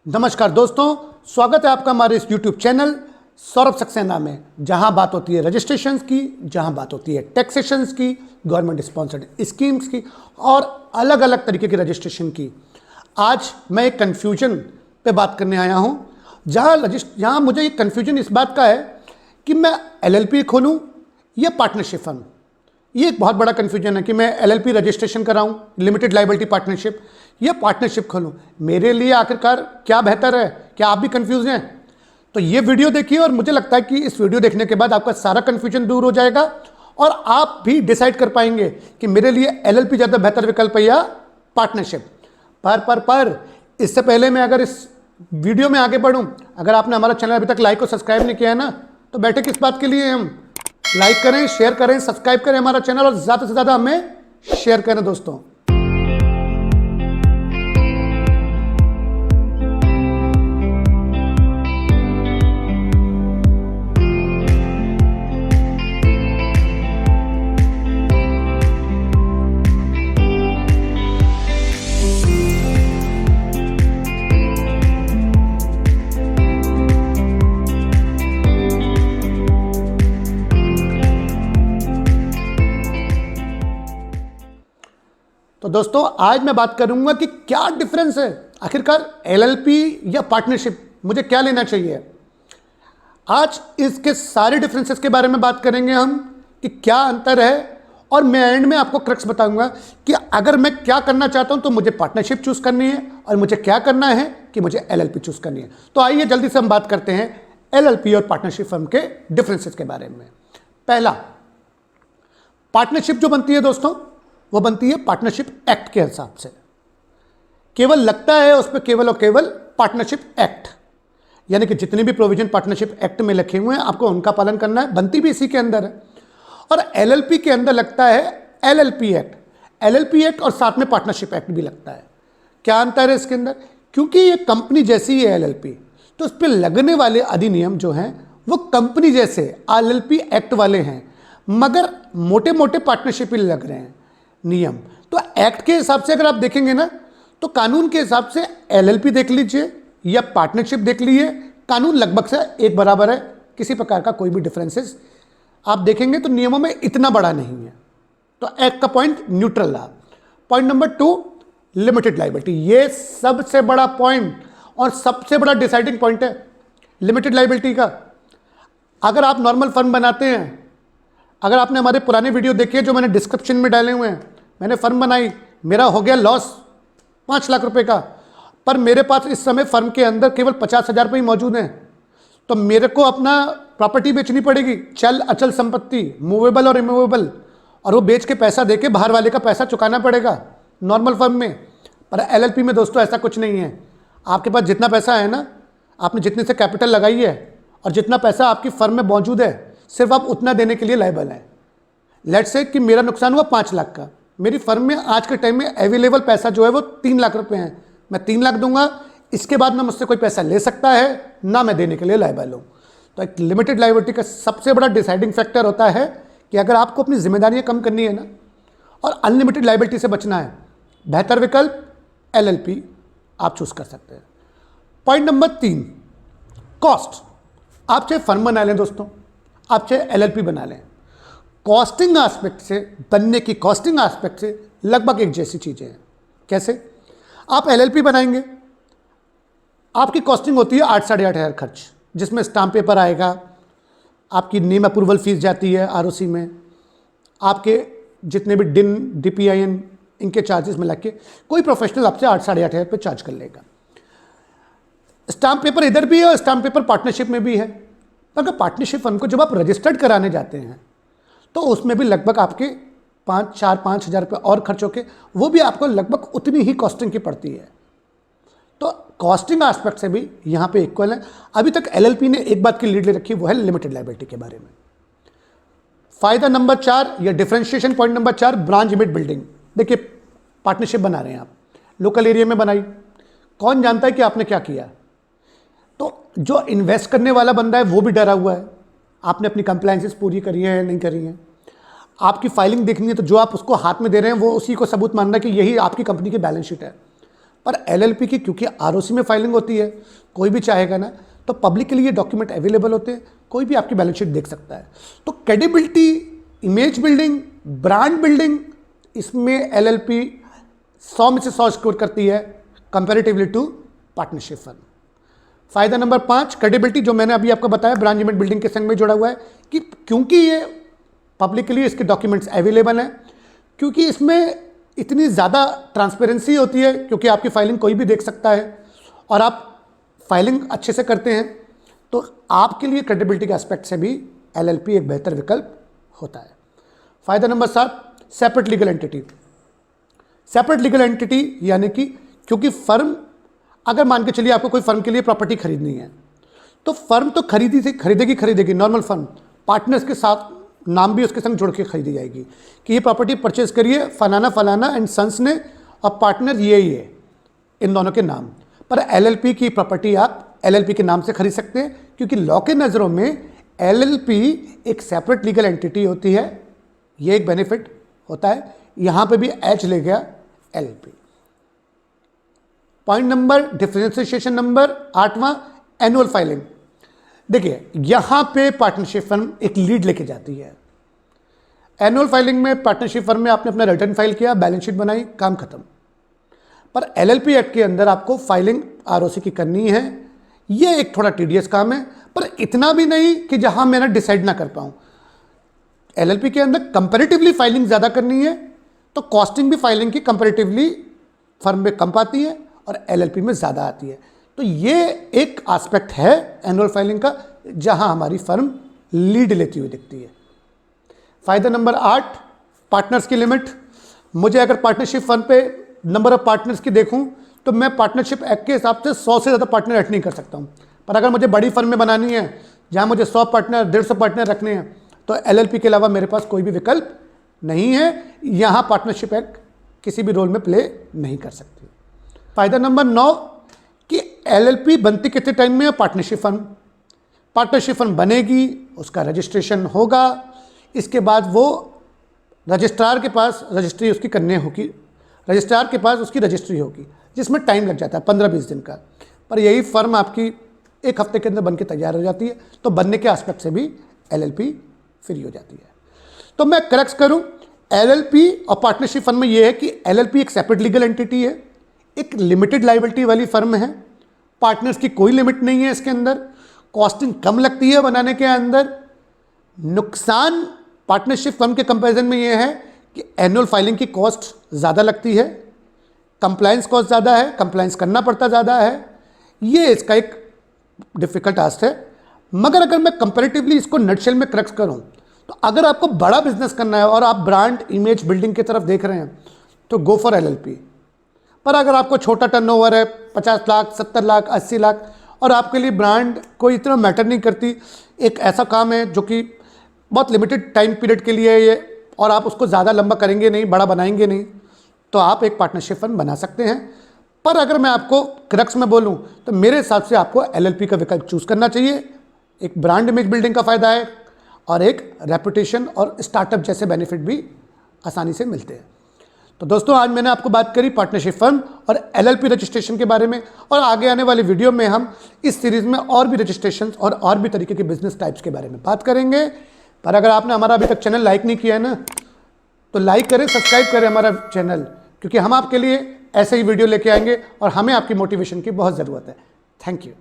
नमस्कार दोस्तों, स्वागत है आपका हमारे इस YouTube चैनल सौरभ सक्सेना में, जहां बात होती है रजिस्ट्रेशंस की, जहां बात होती है टैक्सेशंस की, गवर्नमेंट स्पॉन्सर्ड स्कीम्स की और अलग अलग तरीके की रजिस्ट्रेशन की। आज मैं एक कन्फ्यूजन पे बात करने आया हूं, जहां मुझे एक कन्फ्यूजन इस बात का है कि मैं LLP खोलूं या पार्टनरशिप फर्म। ये एक बहुत बड़ा कन्फ्यूजन है कि मैं LLP रजिस्ट्रेशन कराऊं, लिमिटेड लाइबिलिटी पार्टनरशिप, या पार्टनरशिप खोलूं। मेरे लिए आखिरकार क्या बेहतर है? क्या आप भी कंफ्यूज हैं? तो ये वीडियो देखिए और मुझे लगता है कि इस वीडियो देखने के बाद आपका सारा कन्फ्यूजन दूर हो जाएगा और आप भी डिसाइड कर पाएंगे कि मेरे लिए LLP ज़्यादा बेहतर विकल्प है या पार्टनरशिप। पर इससे पहले मैं अगर इस वीडियो में आगे बढ़ूं, अगर आपने हमारा चैनल अभी तक लाइक और सब्सक्राइब नहीं किया है ना, तो बैठे किस बात के लिए हम लाइक करें, शेयर करें, सब्सक्राइब करें हमारा चैनल और ज़्यादा से ज़्यादा हमें शेयर करें दोस्तों। तो दोस्तों, आज मैं बात करूंगा कि क्या डिफरेंस है आखिरकार LLP या पार्टनरशिप, मुझे क्या लेना चाहिए। आज इसके सारे डिफरेंसेस के बारे में बात करेंगे हम कि क्या अंतर है, और मैं एंड में आपको क्रक्स बताऊंगा कि अगर मैं क्या करना चाहता हूं तो मुझे पार्टनरशिप चूज करनी है और मुझे क्या करना है कि मुझे LLP चूज करनी है। तो आइए जल्दी से हम बात करते हैं LLP और पार्टनरशिप फर्म के डिफरेंसेस के बारे में। पहला, पार्टनरशिप जो बनती है दोस्तों, वो बनती है पार्टनरशिप एक्ट के हिसाब से। केवल लगता है उस पर केवल और केवल पार्टनरशिप एक्ट, यानी कि जितने भी प्रोविजन पार्टनरशिप एक्ट में लिखे हुए हैं आपको उनका पालन करना है, बनती भी इसी के अंदर है। और LLP के अंदर लगता है LLP एक्ट और साथ में पार्टनरशिप एक्ट भी लगता है। क्या अंतर है इसके अंदर? क्योंकि ये कंपनी जैसी है LLP, तो उस पर लगने वाले अधिनियम जो हैं वो कंपनी जैसे LLP एक्ट वाले हैं, मगर मोटे मोटे पार्टनरशिप ही लग रहे हैं नियम। तो एक्ट के हिसाब से अगर आप देखेंगे ना, तो कानून के हिसाब से LLP देख लीजिए या पार्टनरशिप देख लीजिए, कानून लगभग से एक बराबर है, किसी प्रकार का कोई भी डिफरेंसेस आप देखेंगे तो नियमों में इतना बड़ा नहीं है। तो एक्ट का पॉइंट न्यूट्रल रहा। Point number 2, limited liability. ये सबसे बड़ा पॉइंट और सबसे बड़ा डिसाइडिंग पॉइंट है लिमिटेड लाइबिलिटी का। अगर आप नॉर्मल फर्म बनाते हैं, अगर आपने हमारे पुराने वीडियो देखे जो मैंने डिस्क्रिप्शन में डाले हुए हैं, मैंने फर्म बनाई, मेरा हो गया लॉस 5 लाख रुपए का, पर मेरे पास इस समय फर्म के अंदर केवल 50,000 रुपये ही मौजूद हैं, तो मेरे को अपना प्रॉपर्टी बेचनी पड़ेगी, चल अचल संपत्ति, मूवेबल और इमूवेबल, और वो बेच के पैसा देके बाहर वाले का पैसा चुकाना पड़ेगा नॉर्मल फर्म में। पर LLP में दोस्तों ऐसा कुछ नहीं है। आपके पास जितना पैसा है ना, आपने जितने से कैपिटल लगाई है और जितना पैसा आपकी फर्म में मौजूद है, सिर्फ आप उतना देने के लिए लायबल हैं। लेट्स से कि मेरा नुकसान हुआ 5 लाख का, मेरी फर्म में आज के टाइम में अवेलेबल पैसा जो है वो 3 लाख रुपए हैं, मैं 3 लाख दूंगा, इसके बाद ना मुझसे कोई पैसा ले सकता है ना मैं देने के लिए लायबल हूँ। तो एक लिमिटेड लायबिलिटी का सबसे बड़ा डिसाइडिंग फैक्टर होता है कि अगर आपको अपनी जिम्मेदारियाँ कम करनी है ना और अनलिमिटेड लायबिलिटी से बचना है, बेहतर विकल्प LLP आप चूज कर सकते हैं। Point number 3, cost. आप चाहे फर्म बना लें दोस्तों, आप चाहे LLP बना लें, कॉस्टिंग एस्पेक्ट से, बनने की कॉस्टिंग एस्पेक्ट से लगभग एक जैसी चीज़ें हैं। कैसे? आप LLP बनाएंगे, आपकी कॉस्टिंग होती है 8 साढ़े 8 हज़ार खर्च, जिसमें स्टाम्प पेपर आएगा, आपकी नेम अप्रूवल फीस जाती है ROC में, आपके जितने भी DIN DPIN इनके चार्जेस मिला के कोई प्रोफेशनल आपसे 8 साढ़े 8 हज़ार रुपये चार्ज कर लेगा। स्टाम्प पेपर इधर भी है और स्टाम्प पेपर पार्टनरशिप में भी है। अगर पार्टनरशिप फर्म को जब आप रजिस्टर्ड कराने जाते हैं तो उसमें भी लगभग आपके 5 हज़ार रुपये और खर्च होके वो भी आपको लगभग उतनी ही कॉस्टिंग की पड़ती है। तो कॉस्टिंग एस्पेक्ट से भी यहाँ पे इक्वल है। अभी तक LLP ने एक बात की लीड ले रखी, वो है लिमिटेड लायबिलिटी के बारे में। फायदा नंबर 4 या differentiation point number 4, branch limit building. देखिए, पार्टनरशिप बना रहे हैं आप, लोकल एरिया में बनाई, कौन जानता है कि आपने क्या किया। तो जो इन्वेस्ट करने वाला बंदा है वो भी डरा हुआ है, आपने अपनी कंप्लायंसेस पूरी करी है या नहीं करी है, आपकी फाइलिंग देखनी है, तो जो आप उसको हाथ में दे रहे हैं वो उसी को सबूत मानना कि यही आपकी कंपनी की बैलेंस शीट है। पर एलएलपी की क्योंकि आरओसी में फाइलिंग होती है, कोई भी चाहेगा ना, तो पब्लिक के लिए डॉक्यूमेंट अवेलेबल होते हैं, कोई भी आपकी बैलेंस शीट देख सकता है। तो credibility, image building, brand building, इसमें एलएलपी 100 में से 100 स्कोर करती है कंपैरेटिवली टू पार्टनरशिप फर्म। फायदा नंबर 5, क्रेडिबिलिटी, जो मैंने अभी आपको बताया ब्रांड इमेज बिल्डिंग के संग में जुड़ा हुआ है कि क्योंकि ये पब्लिक के लिए इसके डॉक्यूमेंट्स अवेलेबल हैं, क्योंकि इसमें इतनी ज़्यादा ट्रांसपेरेंसी होती है, क्योंकि आपकी फाइलिंग कोई भी देख सकता है और आप फाइलिंग अच्छे से करते हैं, तो आपके लिए क्रेडिबिलिटी के एस्पेक्ट से भी एलएलपी एक बेहतर विकल्प होता है। फायदा number 7, separate legal entity. Separate legal entity यानी कि क्योंकि फर्म, अगर मान के चलिए आपको कोई फर्म के लिए प्रॉपर्टी खरीदनी है, तो फर्म तो खरीदेगी नॉर्मल फर्म, पार्टनर्स के साथ नाम भी उसके संग जुड़ के खरीदी जाएगी कि ये प्रॉपर्टी परचेज करिए फलाना एंड सन्स ने और पार्टनर ये इन दोनों के नाम पर। एलएलपी की प्रॉपर्टी आप एलएलपी के नाम से खरीद सकते हैं, क्योंकि लॉ के नज़रों में एलएलपी एक सेपरेट लीगल एंटिटी होती है। ये एक बेनिफिट होता है। यहाँ पे भी एच ले गया LLP. Point number, differentiation number 8वां, एनुअल फाइलिंग। देखिए यहाँ पे पार्टनरशिप फर्म एक लीड लेके जाती है। एनुअल फाइलिंग में पार्टनरशिप फर्म में आपने अपना रिटर्न फाइल किया, बैलेंस शीट बनाई, काम खत्म। पर एलएलपी एक्ट के अंदर आपको फाइलिंग आरओसी की करनी है। ये एक थोड़ा टीडियस काम है, पर इतना भी नहीं कि जहां मैं डिसाइड ना कर पाऊँ। एलएलपी के अंदर कंपैरेटिवली फाइलिंग ज़्यादा करनी है, तो कॉस्टिंग भी फाइलिंग की कंपैरेटिवली फर्म में कम पाती है और एलएलपी में ज़्यादा आती है। तो ये एक एस्पेक्ट है एनुअल फाइलिंग का, जहां हमारी फर्म लीड लेती हुई दिखती है। फायदा नंबर 8, पार्टनर्स की लिमिट। मुझे अगर पार्टनरशिप फर्म पे नंबर ऑफ पार्टनर्स की देखूं, तो मैं पार्टनरशिप एक्ट के हिसाब से 100 से ज़्यादा पार्टनर ऐड नहीं कर सकता हूं। पर अगर मुझे बड़ी फर्म में बनानी है जहां मुझे 100 पार्टनर, 150 पार्टनर रखने हैं, तो एलएलपी के अलावा मेरे पास कोई भी विकल्प नहीं है। यहां पार्टनरशिप एक्ट किसी भी रोल में प्ले नहीं कर सकती। फायदा नंबर 9 कि एलएलपी बनती कितने टाइम में है? पार्टनरशिप फर्म बनेगी, उसका रजिस्ट्रेशन होगा, इसके बाद वो रजिस्ट्रार के पास रजिस्ट्री उसकी करने होगी, रजिस्ट्रार के पास उसकी रजिस्ट्री होगी, जिसमें टाइम लग जाता है 15-20 दिन का। पर यही फर्म आपकी 1 हफ्ते के अंदर बन के तैयार हो जाती है। तो बनने के एस्पेक्ट से भी एलएलपी फ्री हो जाती है। तो मैं करेक्ट करूं, एलएलपी और पार्टनरशिप फर्म में यह है कि एलएलपी एक सेपरेट लीगल एंटिटी है, एक लिमिटेड लायबिलिटी वाली फर्म है, पार्टनर्स की कोई लिमिट नहीं है इसके अंदर, कॉस्टिंग कम लगती है बनाने के अंदर। नुकसान पार्टनरशिप फर्म के कंपैरिजन में यह है कि एनुअल फाइलिंग की कॉस्ट ज़्यादा लगती है, कंप्लायंस कॉस्ट ज़्यादा है, कंप्लायंस करना पड़ता ज़्यादा है। ये इसका एक डिफ़िकल्ट टास्क है। मगर अगर मैं कंपैरेटिवली इसको नटशेल में क्रक्स करूं, तो अगर आपको बड़ा बिजनेस करना है और आप ब्रांड इमेज बिल्डिंग की तरफ देख रहे हैं, तो गो फॉर एलएलपी। पर अगर आपको छोटा टर्नओवर है, 50 लाख, 70 लाख, 80 लाख, और आपके लिए ब्रांड कोई इतना मैटर नहीं करती, एक ऐसा काम है जो कि बहुत लिमिटेड टाइम पीरियड के लिए है ये, और आप उसको ज़्यादा लंबा करेंगे नहीं, बड़ा बनाएंगे नहीं, तो आप एक पार्टनरशिप फर्म बना सकते हैं। पर अगर मैं आपको क्रक्स में बोलूं, तो मेरे हिसाब से आपको एलएलपी का विकल्प चूज़ करना चाहिए। एक ब्रांड इमेज बिल्डिंग का फ़ायदा है और एक रेपुटेशन और स्टार्टअप जैसे बेनिफिट भी आसानी से मिलते हैं। तो दोस्तों, आज मैंने आपको बात करी पार्टनरशिप फर्म और एलएलपी रजिस्ट्रेशन के बारे में, और आगे आने वाली वीडियो में हम इस सीरीज़ में और भी रजिस्ट्रेशन और भी तरीके के बिजनेस टाइप्स के बारे में बात करेंगे। पर अगर आपने हमारा अभी तक चैनल लाइक नहीं किया है ना, तो लाइक करें, सब्सक्राइब करें हमारा चैनल, क्योंकि हम आपके लिए ऐसे ही वीडियो लेके आएंगे और हमें आपकी मोटिवेशन की बहुत ज़रूरत है। Thank you.